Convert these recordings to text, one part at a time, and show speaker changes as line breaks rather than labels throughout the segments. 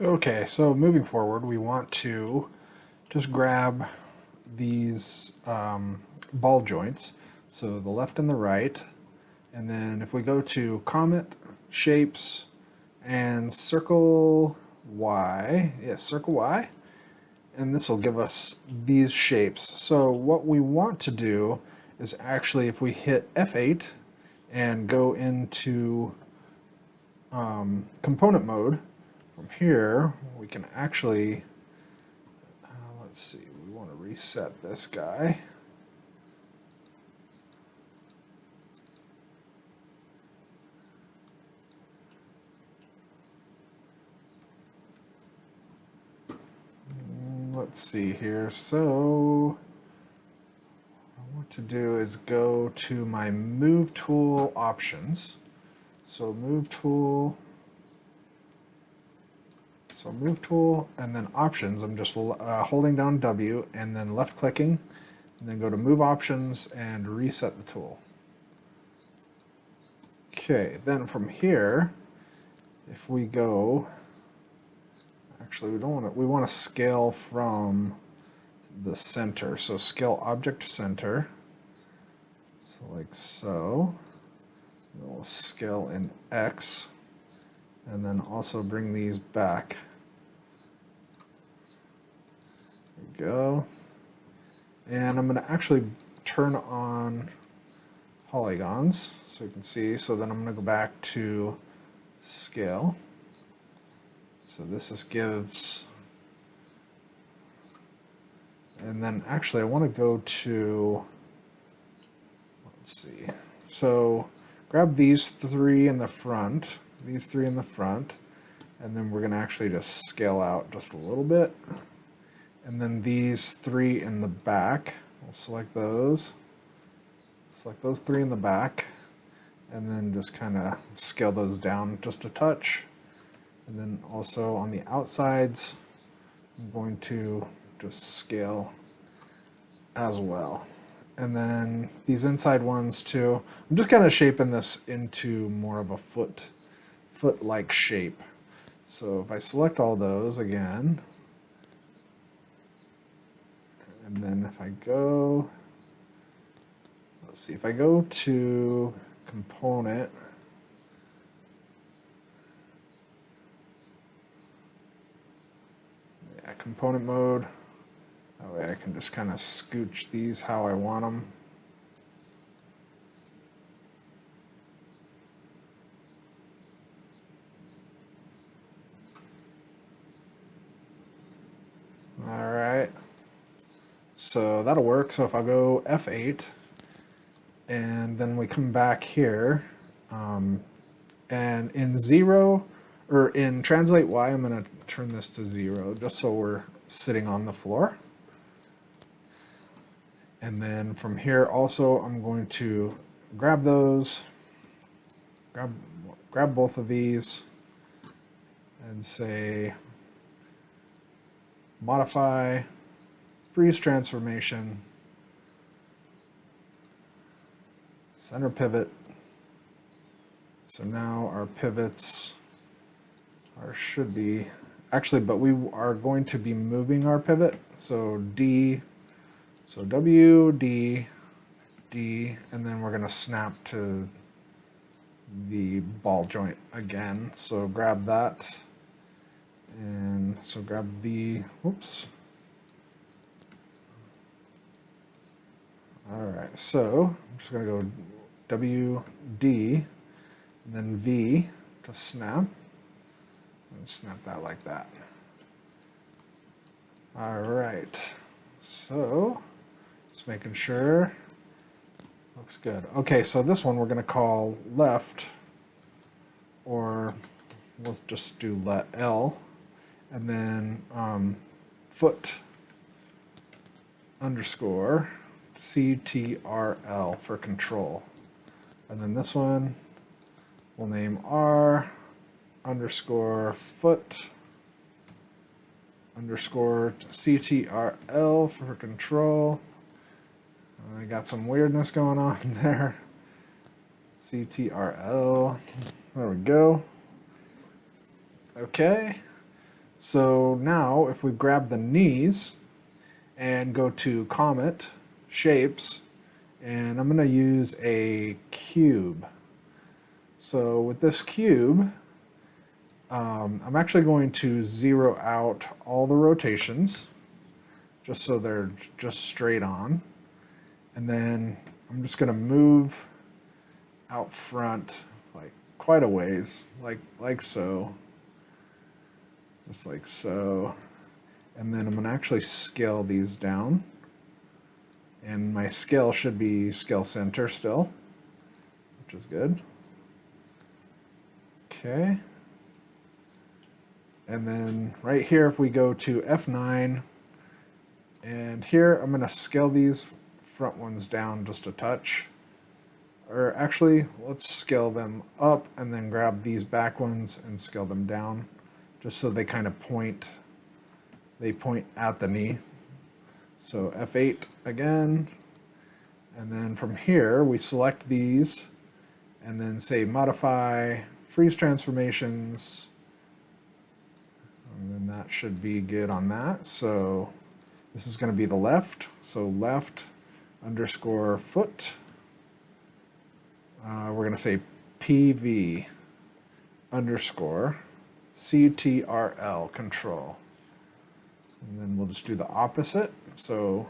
Okay, so moving forward, we want to just grab these ball joints, so the left and the right, and then if we go to Comet, Shapes, and Circle Y, yes, Circle Y, and this will give us these shapes. So what we want to do is actually, if we hit F8 and go into component mode, from here we can actually, let's see, we want to reset this guy. Let's see here. So what I want to do is go to my Move Tool options. So Move Tool, and then Options. I'm just holding down W and then left clicking, and then go to Move Options and reset the tool. Okay, then from here, if we go, actually we don't want to, we want to scale from the center. So scale object to center. So like so. And we'll scale in X, and then also bring these back. There we go. And I'm going to actually turn on polygons so you can see. So then I'm going to go back to scale. So this just gives, and then actually I want to go to, let's see, so grab these three in the front, and then we're going to actually just scale out just a little bit. And then these three in the back, we'll select those three in the back, and then just kind of scale those down just a touch. And then also on the outsides, I'm going to just scale as well. And then these inside ones too, I'm just kind of shaping this into more of a foot-like shape. So if I select all those again, and then if I go, let's see, if I go to component, yeah, component mode, that way I can just kind of scooch these how I want them. All right, so that'll work. So if I go F8, and then we come back here, and in 0, or in translate Y, I'm going to turn this to 0, just so we're sitting on the floor. And then from here also, I'm going to grab those, grab both of these, and say modify, freeze transformation, center pivot. So now our pivots should be, actually, but we are going to be moving our pivot. So D, so W, D, D, and then we're going to snap to the ball joint again. So grab that, and so grab the, whoops. All right, so I'm just going to go W, D, and then V to snap, and snap that like that. All right, so just making sure, looks good. Okay, so this one we're going to call left, or let's just do let L, and then foot underscore CTRL for control. And then this one we'll name R underscore foot underscore CTRL for control. I got some weirdness going on there. CTRL. There we go. Okay. So now if we grab the knees and go to Comet, Shapes, and I'm going to use a cube. So with this cube, I'm actually going to zero out all the rotations just so they're just straight on. And then I'm just going to move out front like quite a ways, like so. Just like so. And then I'm going to actually scale these down. And my scale should be scale center still, which is good. Okay. And then right here, if we go to F9, and here I'm going to scale these front ones down just a touch. Or actually, let's scale them up and then grab these back ones and scale them down, just so they kind of point at the knee. So F8 again, and then from here we select these and then say modify freeze transformations, and then that should be good on that. So this is going to be the left, so left underscore foot. We're going to say PV underscore CTRL control. And then we'll just do the opposite. So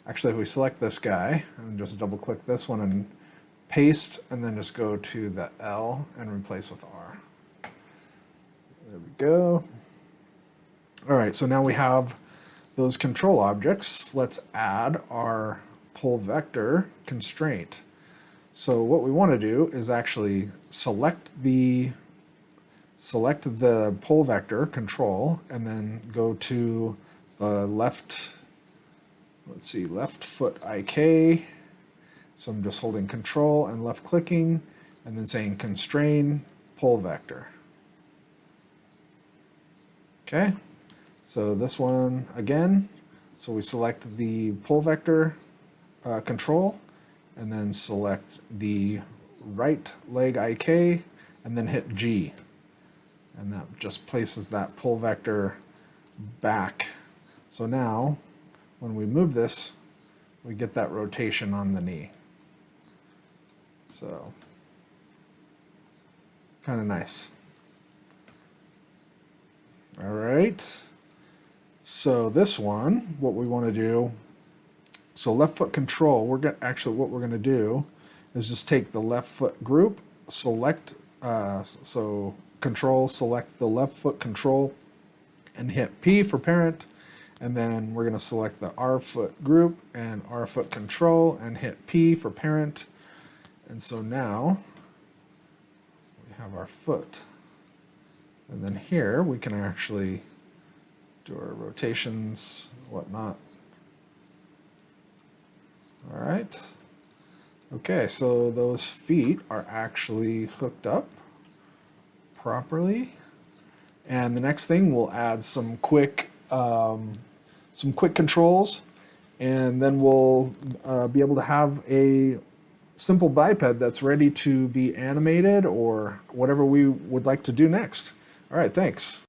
actually if we select this guy and just double click this one and paste, and then just go to the L and replace with R. There we go. All right, so now we have those control objects. Let's add our pull vector constraint. So what we want to do is actually select the pull vector control and then go to the left, let's see, left foot IK. So I'm just holding control and left clicking and then saying constrain pull vector. Okay, so this one again, so we select the pull vector control and then select the right leg IK and then hit G. And that just places that pull vector back. So now, when we move this, we get that rotation on the knee. So, kind of nice. All right. So this one, what we want to do, so left foot control, what we're going to do is just take the left foot group, select, so control, select the left foot control and hit P for parent, and then we're going to select the R foot group and R foot control and hit P for parent. And so now we have our foot. And then here we can actually do our rotations, whatnot. All right. Okay, so those feet are actually hooked up properly. And the next thing, we'll add some quick controls, and then we'll be able to have a simple biped that's ready to be animated or whatever we would like to do next. All right, thanks.